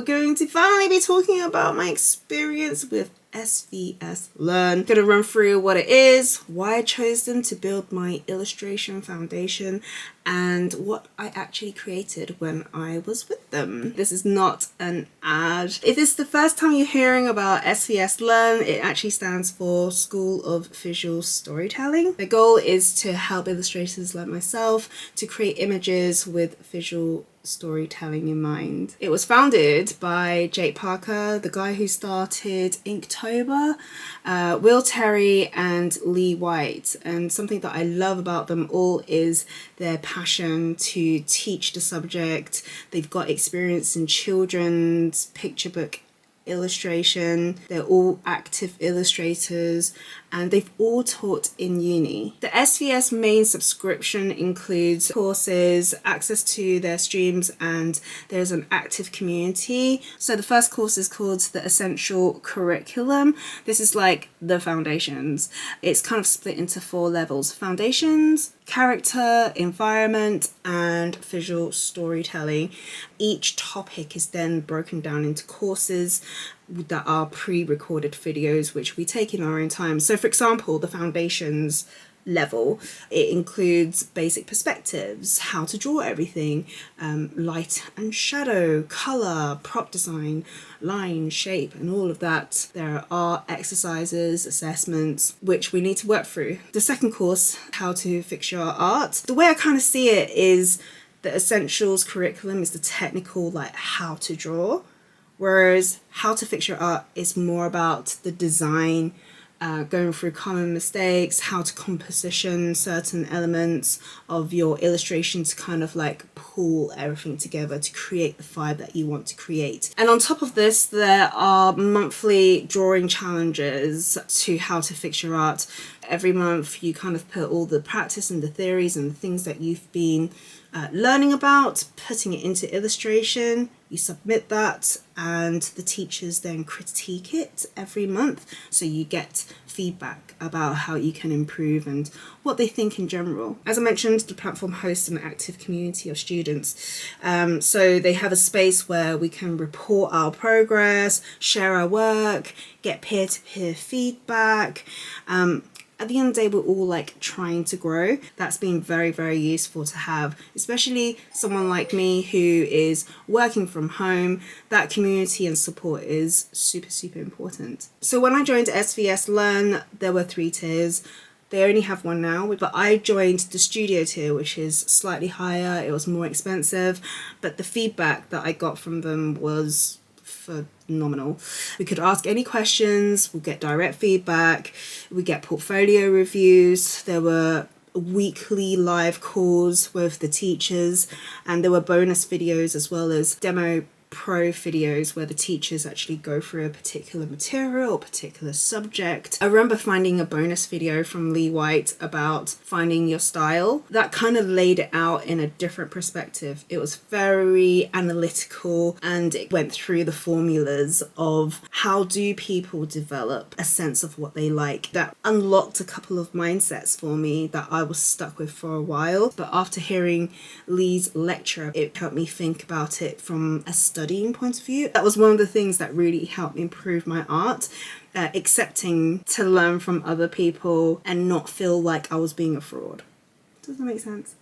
going to finally be talking about my experience with SVS Learn. Gonna run through what it is, why I chose them to build my illustration foundation, and what I actually created when I was with them. This is not an ad. If it's the first time you're hearing about SVS Learn, it actually stands for School of Visual Storytelling. The goal is to help illustrators like myself to create images with visual storytelling in mind. It was founded by Jake Parker, the guy who started Inktober, Will Terry and Lee White. And something that I love about them all is their passion to teach the subject. They've got experience in children's picture book illustration. They're all active illustrators and they've all taught in uni. The SVS main subscription includes courses, access to their streams, and there's an active community. So the first course is called the Essential Curriculum. This is like the foundations. It's kind of split into 4 levels: foundations, character, environment, and visual storytelling. Each topic is then broken down into courses that are pre-recorded videos which we take in our own time. So for example, the foundations level, it includes basic perspectives, how to draw everything, light and shadow, color, prop design, line, shape, and all of that. There are exercises, assessments, which we need to work through. The second course, how to fix your art. The way I kind of see it is the essentials curriculum is the technical, like how to draw, whereas how to fix your art is more about the design, going through common mistakes, how to composition certain elements of your illustration to kind of like pull everything together to create the vibe that you want to create. And on top of this, there are monthly drawing challenges to how to fix your art. Every month you kind of put all the practice and the theories and the things that you've been learning about, putting it into illustration. You submit that and the teachers then critique it every month, so you get feedback about how you can improve and what they think in general. As I mentioned, the platform hosts an active community of students, so they have a space where we can report our progress, share our work, get peer-to-peer feedback. At the end of the day, we're all like trying to grow. That's been very, very useful to have, especially someone like me who is working from home. That community and support is super, super important. So when I joined SVS Learn, there were 3 tiers. They only have 1 now, but I joined the studio tier, which is slightly higher. It was more expensive, but the feedback that I got from them was phenomenal. We could ask any questions, we'll get direct feedback, we get portfolio reviews, there were weekly live calls with the teachers, and there were bonus videos as well as demo pro videos where the teachers actually go through a particular material or particular subject. I remember finding a bonus video from Lee White about finding your style. That kind of laid it out in a different perspective. It was very analytical and it went through the formulas of how do people develop a sense of what they like. That unlocked a couple of mindsets for me that I was stuck with for a while. But after hearing Lee's lecture, it helped me think about it from a studying point of view. That was one of the things that really helped me improve my art, accepting to learn from other people and not feel like I was being a fraud. Does that make sense?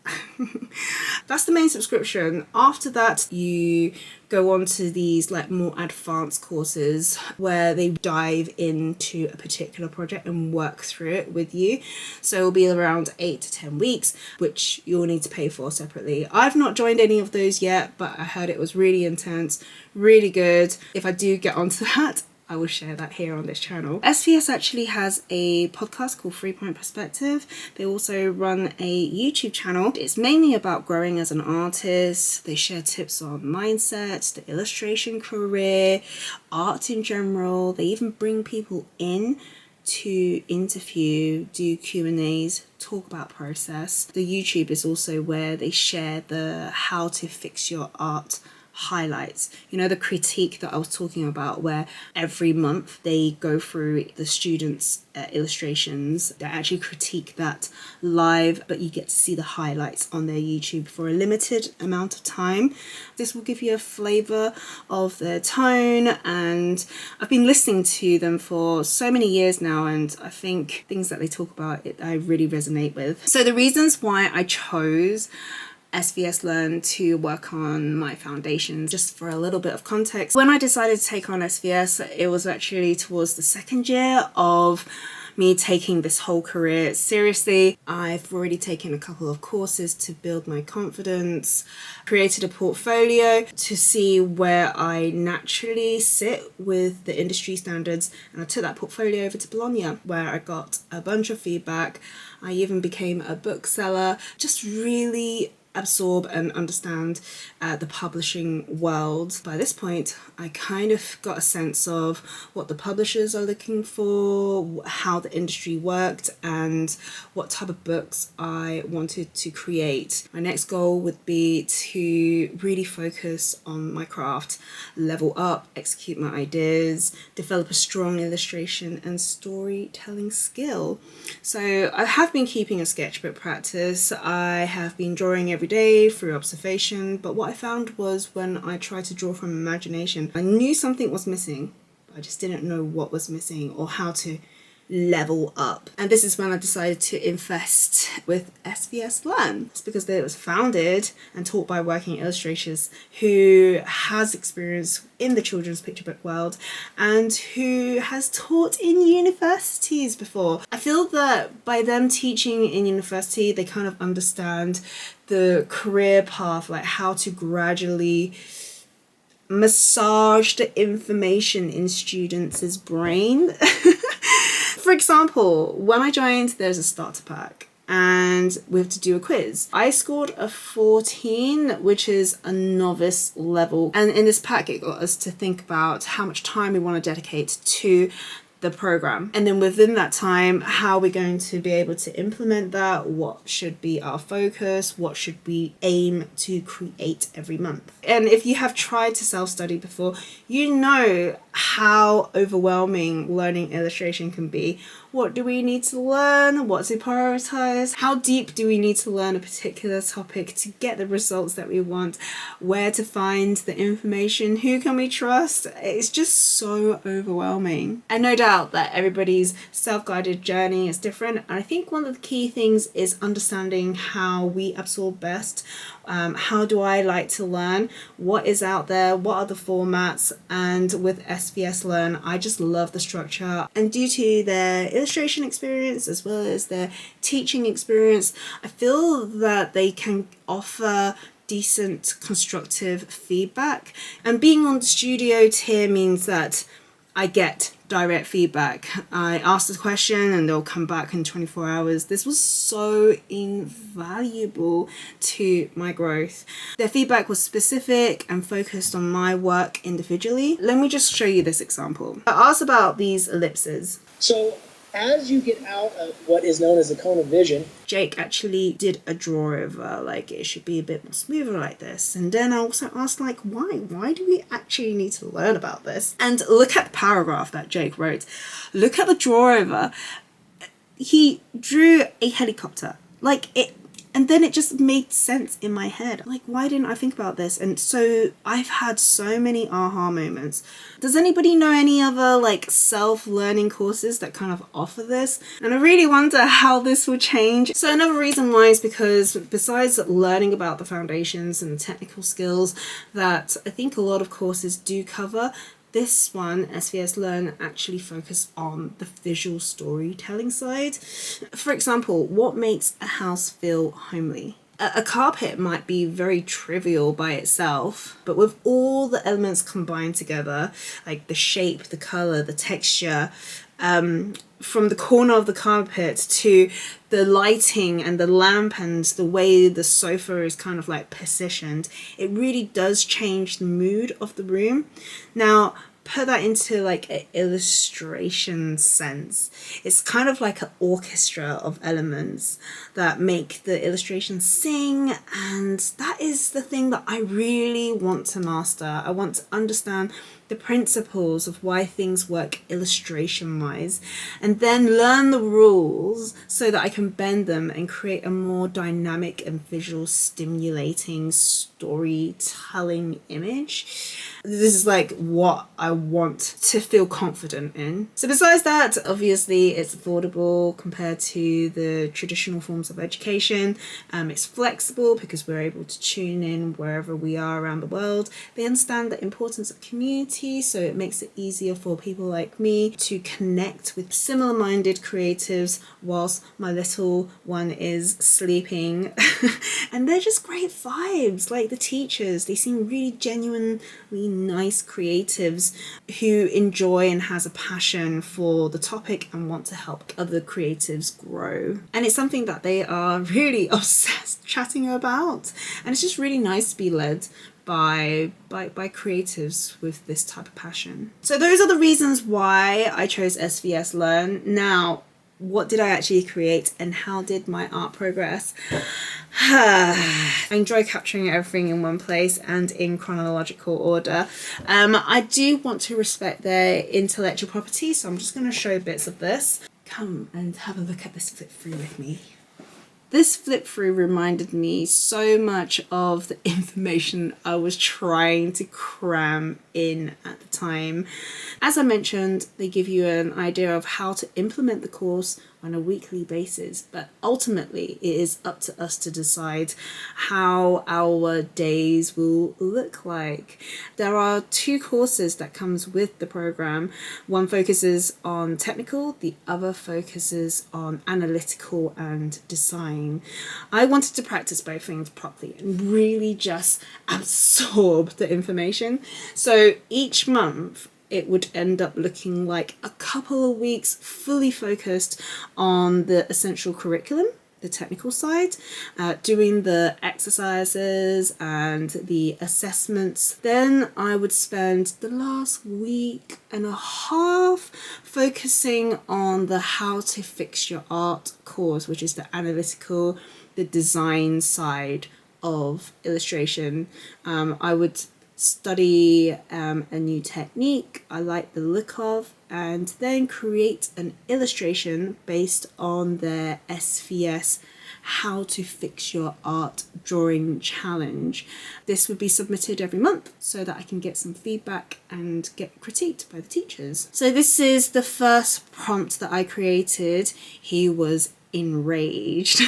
That's the main subscription. After that, you go on to these like more advanced courses where they dive into a particular project and work through it with you. So it'll be around 8 to 10 weeks, which you'll need to pay for separately. I've not joined any of those yet, but I heard it was really intense, really good. If I do get onto that, I will share that here on this channel. SVS actually has a podcast called 3 Point Perspective. They also run a YouTube channel. It's mainly about growing as an artist. They share tips on mindset, the illustration career, art in general. They even bring people in to interview, do Q&As, talk about process. The YouTube is also where they share the how to fix your art highlights. You know, the critique that I was talking about, where every month they go through the students' illustrations. They actually critique that live, but you get to see the highlights on their YouTube for a limited amount of time. This will give you a flavor of their tone, and I've been listening to them for so many years now, and I think things that they talk about, I really resonate with. So the reasons why I chose SVS Learn to work on my foundations, just for a little bit of context. When I decided to take on SVS, it was actually towards the second year of me taking this whole career seriously. I've already taken a couple of courses to build my confidence, created a portfolio to see where I naturally sit with the industry standards, and I took that portfolio over to Bologna, where I got a bunch of feedback. I even became a bookseller, just really absorb and understand the publishing world. By this point, I kind of got a sense of what the publishers are looking for, how the industry worked, and what type of books I wanted to create. My next goal would be to really focus on my craft, level up, execute my ideas, develop a strong illustration and storytelling skill. So I have been keeping a sketchbook practice. I have been drawing every day through observation, but what I found was when I tried to draw from imagination, I knew something was missing. I just didn't know what was missing or how to level up. And this is when I decided to invest with SVS Learn. It's because it was founded and taught by working illustrators who has experience in the children's picture book world and who has taught in universities before. I feel that by them teaching in university, they kind of understand the career path, like how to gradually massage the information in students' brain. For example, when I joined, there's a starter pack and we have to do a quiz. I scored a 14, which is a novice level. And in this pack, it got us to think about how much time we want to dedicate to the program. And then within that time, how we're going to be able to implement that, what should be our focus, what should we aim to create every month. And if you have tried to self-study before, you know how overwhelming learning illustration can be. What do we need to learn? What to prioritize? How deep do we need to learn a particular topic to get the results that we want? Where to find the information? Who can we trust? It's just so overwhelming. And no doubt that everybody's self-guided journey is different. And I think one of the key things is understanding how we absorb best. How do I like to learn? What is out there? What are the formats? And with SVS Learn, I just love the structure. And due to their illustration experience as well as their teaching experience, I feel that they can offer decent constructive feedback. And being on the studio tier means that I get direct feedback. I ask the question and they'll come back in 24 hours. This was so invaluable to my growth. Their feedback was specific and focused on my work individually. Let me just show you this example. I asked about these ellipses. So as you get out of what is known as the cone of vision, Jake actually did a draw over, like it should be a bit more smoother like this. And then I also asked, like, why do we actually need to learn about this? And look at the paragraph that Jake wrote. Look at the draw over. He drew a helicopter, like it. And then it just made sense in my head. Like, why didn't I think about this? And so I've had so many aha moments. Does anybody know any other like self-learning courses that kind of offer this? And I really wonder how this will change. So another reason why is because besides learning about the foundations and technical skills that I think a lot of courses do cover, this one, SVS Learn, actually focus on the visual storytelling side. For example, what makes a house feel homely? A carpet might be very trivial by itself, but with all the elements combined together, like the shape, the color, the texture, from the corner of the carpet to the lighting and the lamp and the way the sofa is kind of like positioned, it really does change the mood of the room. Now, put that into like an illustration sense, it's kind of like an orchestra of elements that make the illustration sing, and that is the thing that I really want to master. I want to understand the principles of why things work illustration wise, and then learn the rules so that I can bend them and create a more dynamic and visual stimulating storytelling image. This is like what I want to feel confident in. So besides that, obviously it's affordable compared to the traditional forms of education. It's flexible because we're able to tune in wherever we are around the world. They understand the importance of community, so it makes it easier for people like me to connect with similar-minded creatives whilst my little one is sleeping. And they're just great vibes. Like the teachers, they seem really genuinely nice creatives who enjoy and has a passion for the topic and want to help other creatives grow. And it's something that they are really obsessed chatting about, and it's just really nice to be led by creatives with this type of passion. So those are the reasons why I chose SVS Learn. Now, what did I actually create and how did my art progress? I enjoy capturing everything in one place and in chronological order. I do want to respect their intellectual property, so I'm just going to show bits of this. Come and have a look at this flip through with me. This flip through reminded me so much of the information I was trying to cram in at the time. As I mentioned, they give you an idea of how to implement the course on a weekly basis, but ultimately it is up to us to decide how our days will look like. There are 2 courses that comes with the program. One focuses on technical, the other focuses on analytical and design. I wanted to practice both things properly and really just absorb the information. So each month it would end up looking like a couple of weeks fully focused on the essential curriculum, the technical side, doing the exercises and the assessments. Then I would spend the last week and a half focusing on the how to fix your art course, which is the analytical, the design side of illustration. I would study a new technique I like the look of, and then create an illustration based on their SVS How to Fix Your Art Drawing Challenge. This would be submitted every month so that I can get some feedback and get critiqued by the teachers. So this is the first prompt that I created. He was enraged.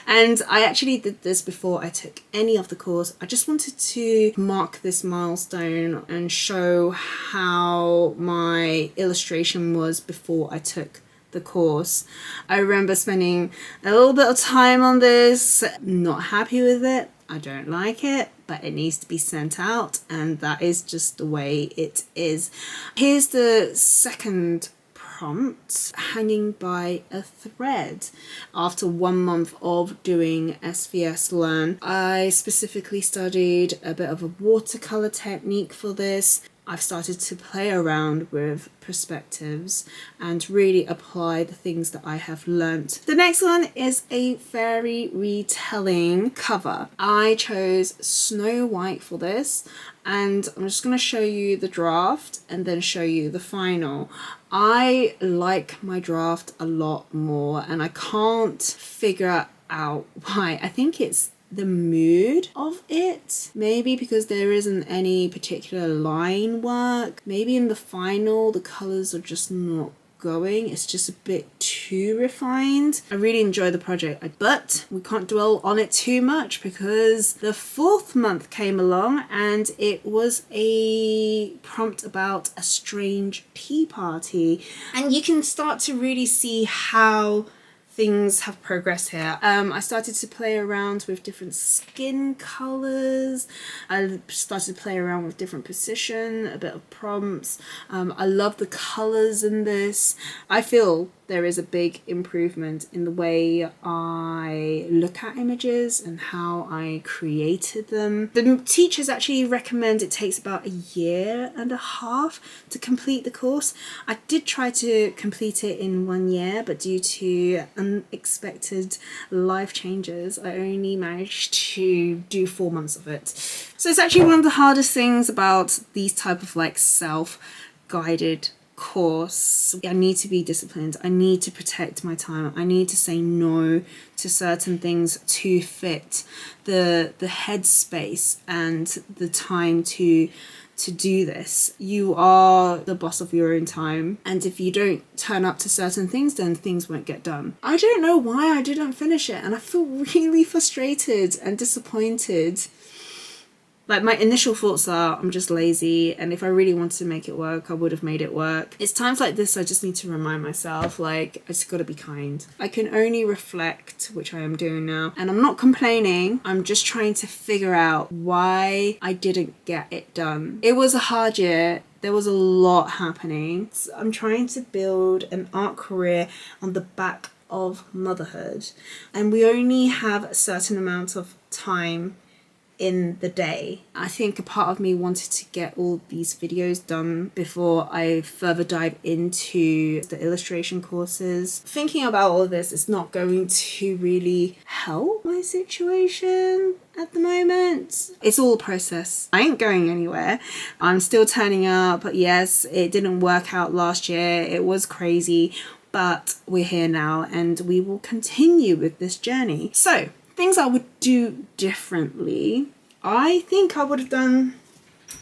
And I actually did this before I took any of the course. I just wanted to mark this milestone and show how my illustration was before I took the course. I remember spending a little bit of time on this, not happy with it. I don't like it, but it needs to be sent out, and that is just the way it is. Here's the second prompt, hanging by a thread. After 1 month of doing SVS Learn, I specifically studied a bit of a watercolor technique for this. I've started to play around with perspectives and really apply the things that I have learnt. The next one is a fairy retelling cover. I chose Snow White for this, and I'm just going to show you the draft and then show you the final. I like my draft a lot more, and I can't figure out why. I think it's the mood of it, maybe because there isn't any particular line work. Maybe in the final the colors are just not going, it's just a bit too refined. I really enjoy the project, but we can't dwell on it too much because the 4th month came along and it was a prompt about a strange tea party, and you can start to really see how things have progressed here. I started to play around with different skin colors. I started to play around with different position, a bit of prompts. I love the colors in this. I feel there is a big improvement in the way I look at images and how I created them. The teachers actually recommend it takes about 1.5 years to complete the course. I did try to complete it in 1 year, but due to unexpected life changes, I only managed to do 4 months of it. So it's actually one of the hardest things about these type of like self-guided course. I need to be disciplined. I need to protect my time. I need to say no to certain things to fit the headspace and the time to do this. You are the boss of your own time, and if you don't turn up to certain things, then things won't get done. I don't know why I didn't finish it, and I feel really frustrated and disappointed. Like, my initial thoughts are, I'm just lazy, and if I really wanted to make it work, I would have made it work. It's times like this I just need to remind myself, like, I just gotta be kind. I can only reflect, which I am doing now, and I'm not complaining. I'm just trying to figure out why I didn't get it done. It was a hard year. There was a lot happening. I'm trying to build an art career on the back of motherhood, and we only have a certain amount of time in the day. I think a part of me wanted to get all these videos done before I further dive into the illustration courses. Thinking about all this is not going to really help my situation at the moment. It's all a process. I ain't going anywhere. I'm still turning up. Yes, it didn't work out last year. It was crazy, but we're here now and we will continue with this journey. So, things I would do differently. I think I would have done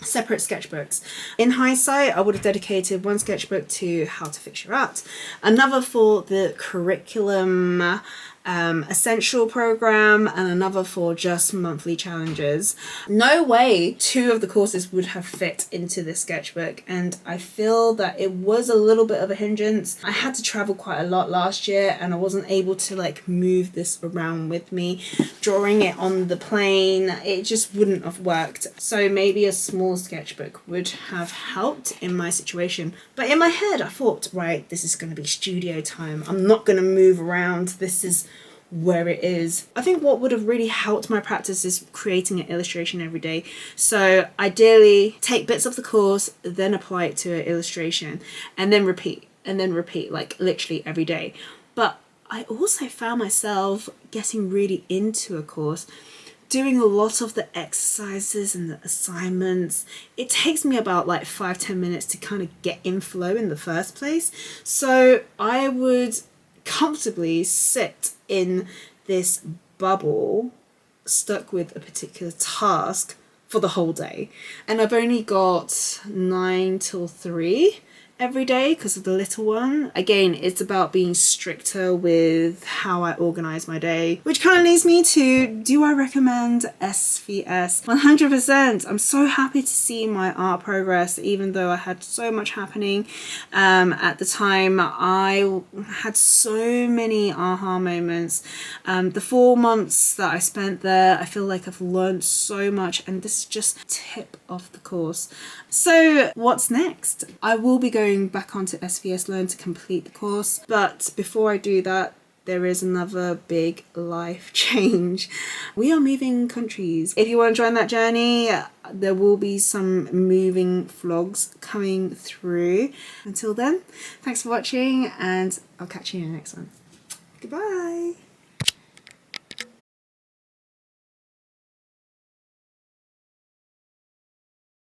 separate sketchbooks. In hindsight, I would have dedicated one sketchbook to how to fix your art, another for the curriculum essential program, and another for just monthly challenges. No way 2 of the courses would have fit into this sketchbook, and I feel that it was a little bit of a hindrance. I had to travel quite a lot last year, and I wasn't able to like move this around with me. Drawing it on the plane, it just wouldn't have worked. So maybe a small sketchbook would have helped in my situation. But in my head, I thought, right, this is going to be studio time. I'm not going to move around. This is where it is. I think what would have really helped my practice is creating an illustration every day. So ideally, take bits of the course, then apply it to an illustration, and then repeat, like literally every day. But I also found myself getting really into a course, doing a lot of the exercises and the assignments. It takes me about like 5-10 minutes to kind of get in flow in the first place. So I would comfortably sit in this bubble, stuck with a particular task for the whole day. And I've only got 9 till 3 every day because of the little one. Again, it's about being stricter with how I organize my day, which kind of leads me to, do I recommend SVS? 100%. I'm so happy to see my art progress, even though I had so much happening at the time. I had so many aha moments. The 4 months that I spent there, I feel like I've learned so much, and this is just a tip of the course. So what's next? I will be going back onto SVS Learn to complete the course, but before I do that, there is another big life change. We are moving countries. If you want to join that journey, there will be some moving vlogs coming through. Until then, thanks for watching, and I'll catch you in the next one. Goodbye.